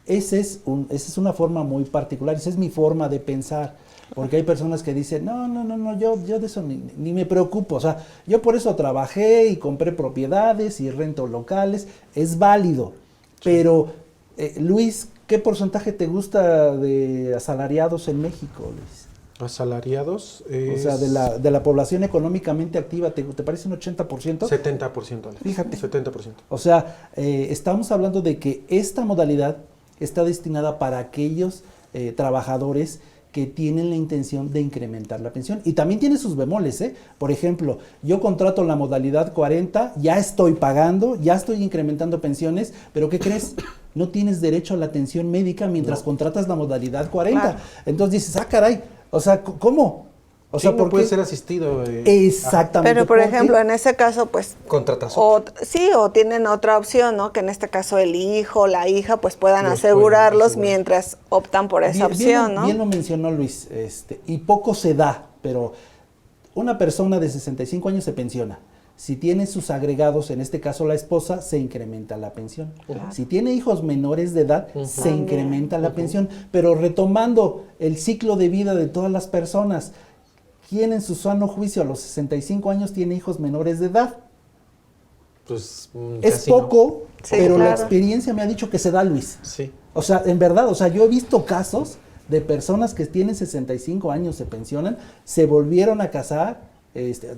Esa es una forma muy particular, esa es mi forma de pensar, porque hay personas que dicen, no, yo de eso ni me preocupo, o sea, yo por eso trabajé y compré propiedades y rento locales, es válido, pero Luis, ¿qué porcentaje te gusta de asalariados en México, Luis? Asalariados O sea, de la población económicamente activa, ¿te parece un 80%? 70%, Alex. Fíjate. 70%. O sea, estamos hablando de que esta modalidad está destinada para aquellos trabajadores que tienen la intención de incrementar la pensión. Y también tiene sus bemoles, ¿eh? Por ejemplo, yo contrato la modalidad 40, ya estoy pagando, ya estoy incrementando pensiones, pero ¿qué crees? No tienes derecho a la atención médica mientras contratas la modalidad 40. Claro. Entonces dices, caray, o sea, ¿cómo? O sea, no porque puede ser asistido. Exactamente. Pero, por porque- ejemplo, en ese caso, pues, Contratación. o tienen otra opción, ¿no? Que en este caso el hijo o la hija, pues, puedan Los asegurarlos pueden asegurar. mientras optan por esa opción, ¿no? Bien lo mencionó Luis, y poco se da, pero una persona de 65 años se pensiona. Si tiene sus agregados, en este caso la esposa, se incrementa la pensión. Si tiene hijos menores de edad, se incrementa la pensión. Pero retomando el ciclo de vida de todas las personas, ¿quién en su sano juicio a los 65 años tiene hijos menores de edad? Pues Es casi no. poco, Sí, pero la claro. experiencia me ha dicho que se da, Luis. Sí. O sea, en verdad, o sea, yo he visto casos de personas que tienen 65 años, se pensionan, se volvieron a casar,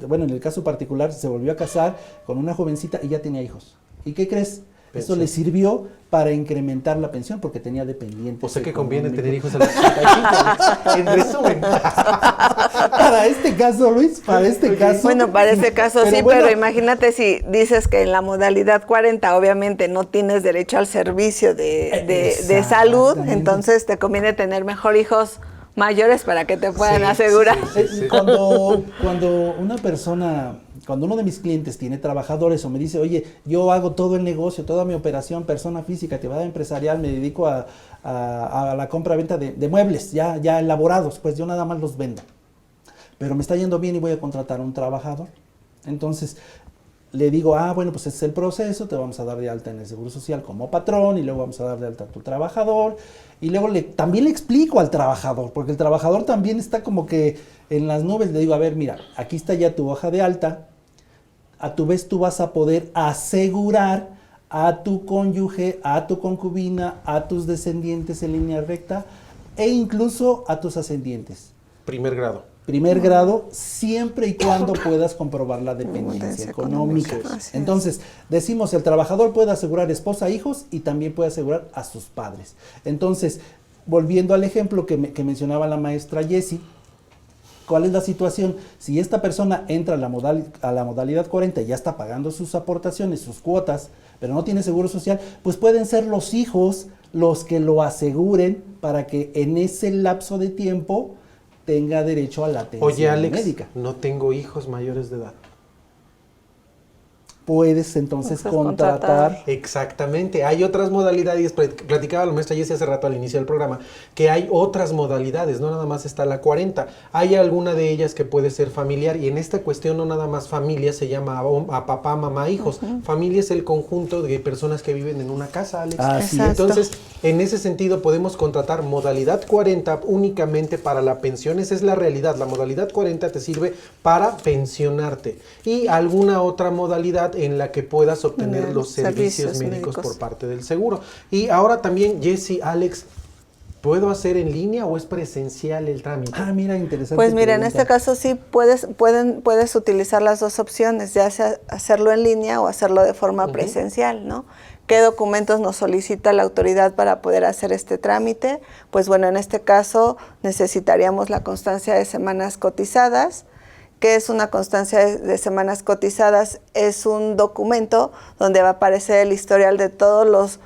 bueno, en el caso particular se volvió a casar con una jovencita y ya tenía hijos. ¿Y qué crees? Eso Pensión. le sirvió para incrementar la pensión porque tenía dependientes. O sea que conviene económicos. tener hijos a los 65. En resumen. Para este caso, Luis, para este caso. Bueno, para este caso sí, bueno, pero imagínate si dices que en la modalidad 40 obviamente no tienes derecho al servicio de salud, Exactamente. entonces te conviene tener mejor hijos mayores para que te puedan Sí, asegurar. Cuando una persona, cuando uno de mis clientes tiene trabajadores o me dice, oye, yo hago todo el negocio, toda mi operación, persona física, actividad empresarial, me dedico a la compra-venta de muebles ya elaborados, pues yo nada más los vendo. Pero me está yendo bien y voy a contratar a un trabajador. Entonces, le digo, bueno, pues ese es el proceso, te vamos a dar de alta en el Seguro Social como patrón y luego vamos a dar de alta a tu trabajador. Y luego también le explico al trabajador, porque el trabajador también está como que en las nubes. Le digo, a ver, mira, aquí está ya tu hoja de alta. A tu vez tú vas a poder asegurar a tu cónyuge, a tu concubina, a tus descendientes en línea recta e incluso a tus ascendientes. Primer grado. Primer grado, siempre y cuando puedas comprobar la dependencia Dependencia económica. económica, así es. Entonces, decimos, el trabajador puede asegurar esposa, hijos y también puede asegurar a sus padres. Entonces, volviendo al ejemplo que mencionaba la maestra Jessie, ¿cuál es la situación? Si esta persona entra a la modalidad 40 y ya está pagando sus aportaciones, sus cuotas, pero no tiene seguro social, pues pueden ser los hijos los que lo aseguren para que en ese lapso de tiempo tenga derecho a la atención Oye, Alex, médica. no tengo hijos mayores de edad. Puedes entonces Entonces, contratar. Exactamente, hay otras modalidades, platicaba la maestra Jessie hace rato al inicio del programa, que hay otras modalidades, no nada más está la 40, hay alguna de ellas que puede ser familiar y en esta cuestión no nada más familia se llama a papá, mamá, hijos, familia es el conjunto de personas que viven en una casa, Alex. Así es. Entonces, en ese sentido podemos contratar modalidad 40 únicamente para la pensión, esa es la realidad, la modalidad 40 te sirve para pensionarte y alguna otra modalidad en la que puedas obtener los servicios médicos por parte del seguro. Y ahora también, Jessie, Alex, ¿puedo hacer en línea o es presencial el trámite? Mira, interesante. Pues mira, en pregunta. este caso sí puedes utilizar las dos opciones, ya sea hacerlo en línea o hacerlo de forma presencial, ¿no? ¿Qué documentos nos solicita la autoridad para poder hacer este trámite? Pues bueno, en este caso necesitaríamos la constancia de semanas cotizadas. ¿Qué es una constancia de semanas cotizadas? Es un documento donde va a aparecer el historial de todos los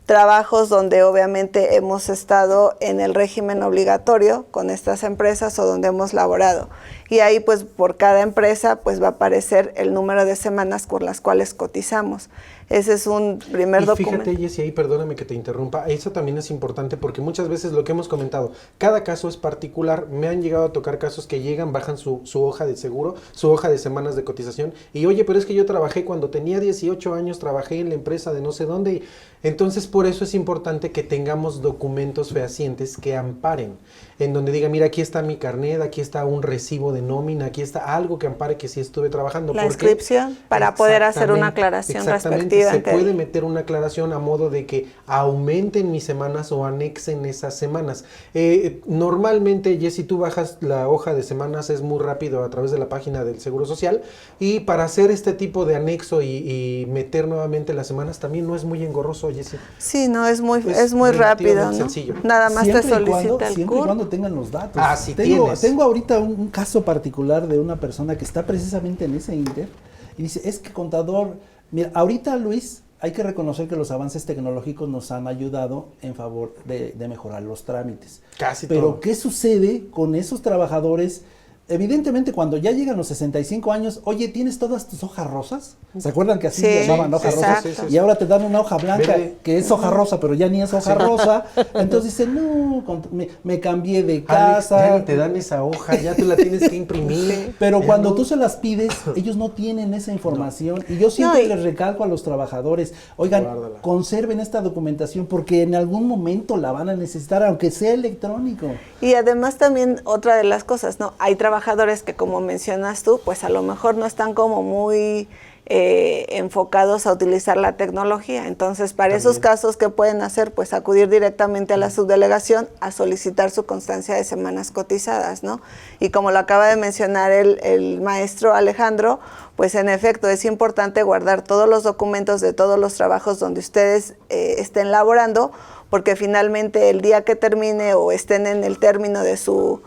trabajos donde obviamente hemos estado en el régimen obligatorio con estas empresas o donde hemos laborado. Y ahí pues por cada empresa pues va a aparecer el número de semanas por las cuales cotizamos. Ese es un primer documento. Fíjate, Jessie, ahí perdóname que te interrumpa, eso también es importante porque muchas veces lo que hemos comentado, cada caso es particular, me han llegado a tocar casos que llegan, bajan su hoja de seguro, su hoja de semanas de cotización y oye, pero es que yo trabajé cuando tenía 18 años, trabajé en la empresa de no sé dónde y entonces por eso es importante que tengamos documentos fehacientes que amparen, en donde diga, mira, aquí está mi carnet, aquí está un recibo de nómina, aquí está algo que ampare que sí estuve trabajando. La ¿Por qué? inscripción para poder hacer una aclaración respectiva. Se puede meter una aclaración a modo de que aumenten mis semanas o anexen esas semanas. Normalmente, Jessie, tú bajas la hoja de semanas, es muy rápido a través de la página del Seguro Social y para hacer este tipo de anexo y meter nuevamente las semanas también no es muy engorroso, Jessie. Sí, no, es muy relativamente rápido, ¿no? sencillo. Nada más te solicita el Siempre y CURP. cuando tengan los datos. Si tengo tienes. ahorita un caso particular de una persona que está precisamente en ese inter y dice, es que contador, mira, ahorita Luis, hay que reconocer que los avances tecnológicos nos han ayudado en favor de mejorar los trámites. Casi Pero todo. ¿qué sucede con esos trabajadores evidentemente cuando ya llegan los 65 años, oye, ¿tienes todas tus hojas rosas? ¿Se acuerdan que así Sí, llamaban hojas exacto. rosas? Y ahora te dan una hoja blanca Verde. que es hoja rosa, pero ya ni es hoja rosa. Entonces dicen, no, me cambié de casa. Alex, ya ni te dan esa hoja, ya tú la tienes que imprimir. Pero Ya cuando no. tú se las pides, ellos no tienen esa información. Y yo siempre No, y- les recalco a los trabajadores, oigan, Guárdala. conserven esta documentación porque en algún momento la van a necesitar, aunque sea electrónico. Y además también otra de las cosas, ¿no? Hay trabajadores que, como mencionas tú, pues a lo mejor no están como muy enfocados a utilizar la tecnología. Entonces, para esos casos, ¿qué pueden hacer? Pues acudir directamente a la subdelegación a solicitar su constancia de semanas cotizadas, ¿no? Y como lo acaba de mencionar el maestro Alejandro, pues en efecto es importante guardar todos los documentos de todos los trabajos donde ustedes estén laborando, porque finalmente el día que termine o estén en el término de su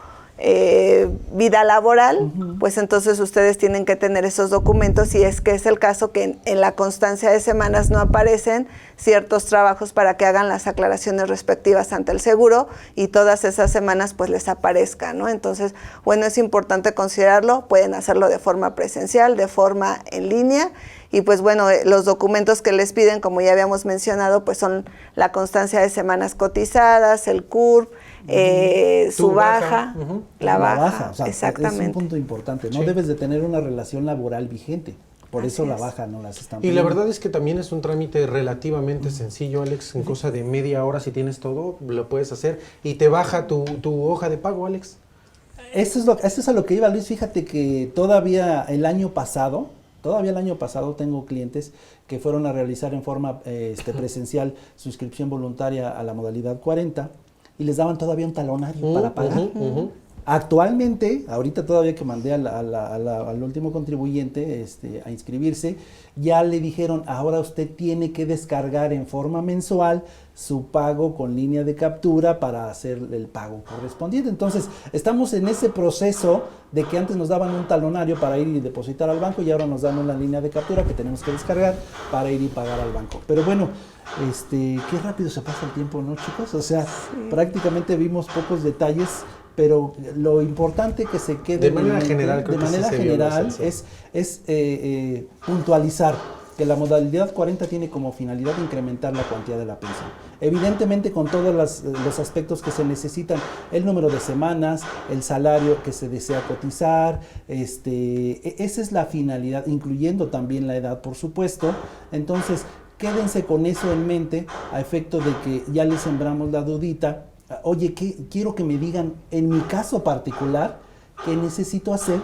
vida laboral, pues entonces ustedes tienen que tener esos documentos, y es que es el caso que en la constancia de semanas no aparecen ciertos trabajos para que hagan las aclaraciones respectivas ante el seguro y todas esas semanas pues les aparezcan, ¿no? Entonces, bueno, es importante considerarlo, pueden hacerlo de forma presencial, de forma en línea, y pues bueno, los documentos que les piden, como ya habíamos mencionado, pues son la constancia de semanas cotizadas, el CURP, su Tu baja, baja. la baja, o sea, exactamente. es un punto importante. No Sí. debes de tener una relación laboral vigente. Por Así eso la es. baja no las están Y la pidiendo. verdad es que también es un trámite relativamente sencillo, Alex. En cosa de media hora, si tienes todo, lo puedes hacer. Y te baja tu hoja de pago, Alex. Eso es a lo que iba, Luis. Fíjate que todavía el año pasado tengo clientes que fueron a realizar en forma presencial su inscripción voluntaria a la modalidad 40 y les daban todavía un talonario para pagar. Actualmente, ahorita todavía que mandé al último contribuyente a inscribirse, ya le dijeron, ahora usted tiene que descargar en forma mensual su pago con línea de captura para hacer el pago correspondiente. Entonces, estamos en ese proceso de que antes nos daban un talonario para ir y depositar al banco y ahora nos dan una línea de captura que tenemos que descargar para ir y pagar al banco. Pero bueno, qué rápido se pasa el tiempo, ¿no, chicos? O sea, prácticamente vimos pocos detalles, pero lo importante que se quede De manera general, creo de que sí manera se vio la general esencia. es puntualizar que la modalidad 40 tiene como finalidad incrementar la cuantía de la pensión. Evidentemente con todos los aspectos que se necesitan, el número de semanas, el salario que se desea cotizar, esa es la finalidad, incluyendo también la edad, por supuesto. Entonces, quédense con eso en mente a efecto de que ya les sembramos la dudita. Oye, quiero que me digan, en mi caso particular, qué necesito hacer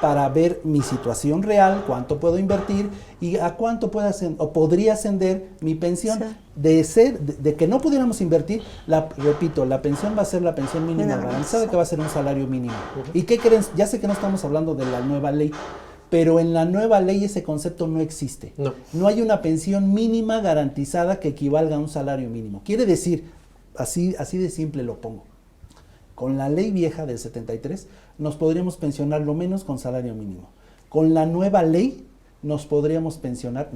para ver mi situación real, cuánto puedo invertir y a cuánto podría ascender mi pensión. Sí. De que no pudiéramos invertir, repito, la pensión va a ser la pensión mínima Mínima, garantizada, sí. que va a ser un salario mínimo. ¿Y qué creen? Ya sé que no estamos hablando de la nueva ley, pero en la nueva ley ese concepto no existe. No. No hay una pensión mínima garantizada que equivalga a un salario mínimo. Quiere decir, así de simple lo pongo. Con la ley vieja del 73 nos podríamos pensionar lo menos con salario mínimo. Con la nueva ley nos podríamos pensionar,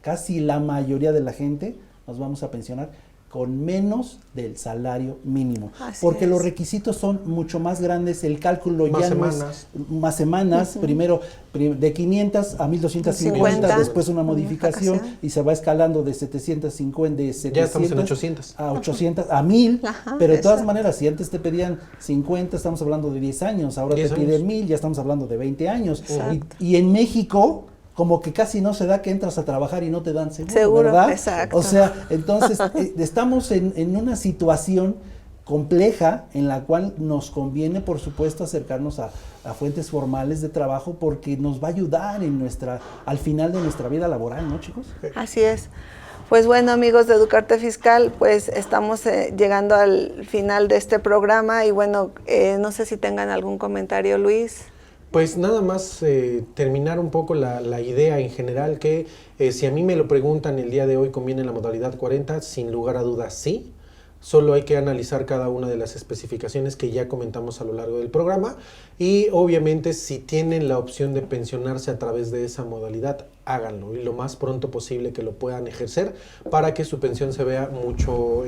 casi la mayoría de la gente nos vamos a pensionar con menos del salario mínimo. Así porque es. los requisitos son mucho más grandes, el cálculo Más ya semanas. no es más semanas, primero de 500 a 1250, 50. después una modificación Modificación. y se va escalando de 750, de 700 Ya estamos en 800. a 800, a 1000, Ajá, pero de todas exacto. maneras, si antes te pedían 50, estamos hablando de 10 años, ahora 10 te piden años. 1000, ya estamos hablando de 20 años. Exacto. Y en México, como que casi no se da que entras a trabajar y no te dan seguro, Seguro, ¿verdad? exacto. O sea, entonces estamos en una situación compleja en la cual nos conviene, por supuesto, acercarnos a fuentes formales de trabajo porque nos va a ayudar al final de nuestra vida laboral, ¿no, chicos? Así es. Pues bueno, amigos de Educarte Fiscal, pues estamos llegando al final de este programa y bueno, no sé si tengan algún comentario, Luis. Pues nada más terminar un poco la idea en general que si a mí me lo preguntan el día de hoy, ¿conviene la modalidad 40? Sin lugar a dudas sí. Solo hay que analizar cada una de las especificaciones que ya comentamos a lo largo del programa y obviamente si tienen la opción de pensionarse a través de esa modalidad, háganlo y lo más pronto posible que lo puedan ejercer para que su pensión se vea mucho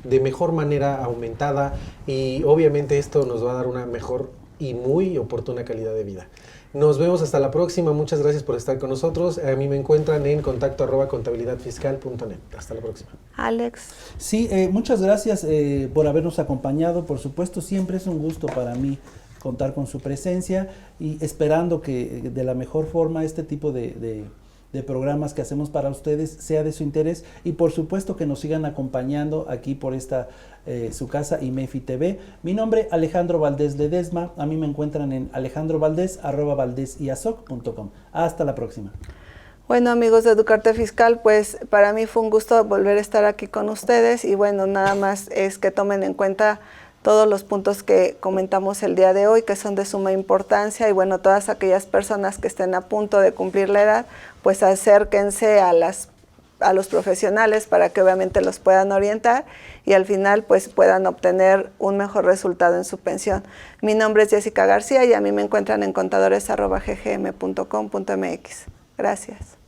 de mejor manera aumentada y obviamente esto nos va a dar una mejor y muy oportuna calidad de vida. Nos vemos hasta la próxima. Muchas gracias por estar con nosotros. A mí me encuentran en contacto@contabilidadfiscal.net. Hasta la próxima. Alex. Sí, muchas gracias por habernos acompañado. Por supuesto, siempre es un gusto para mí contar con su presencia y esperando que de la mejor forma este tipo de programas que hacemos para ustedes sea de su interés y por supuesto que nos sigan acompañando aquí por esta su casa IMEFI TV. Mi nombre Alejandro Valdés Ledesma, a mí me encuentran en alejandrovaldez@valdeziasoc.com. Hasta la próxima. Bueno, amigos de Educarte Fiscal, pues para mí fue un gusto volver a estar aquí con ustedes y bueno, nada más es que tomen en cuenta todos los puntos que comentamos el día de hoy, que son de suma importancia y bueno, todas aquellas personas que estén a punto de cumplir la edad, pues acérquense a los profesionales para que obviamente los puedan orientar y al final pues puedan obtener un mejor resultado en su pensión. Mi nombre es Jessica García y a mí me encuentran en contadores@ggm.com.mx. Gracias.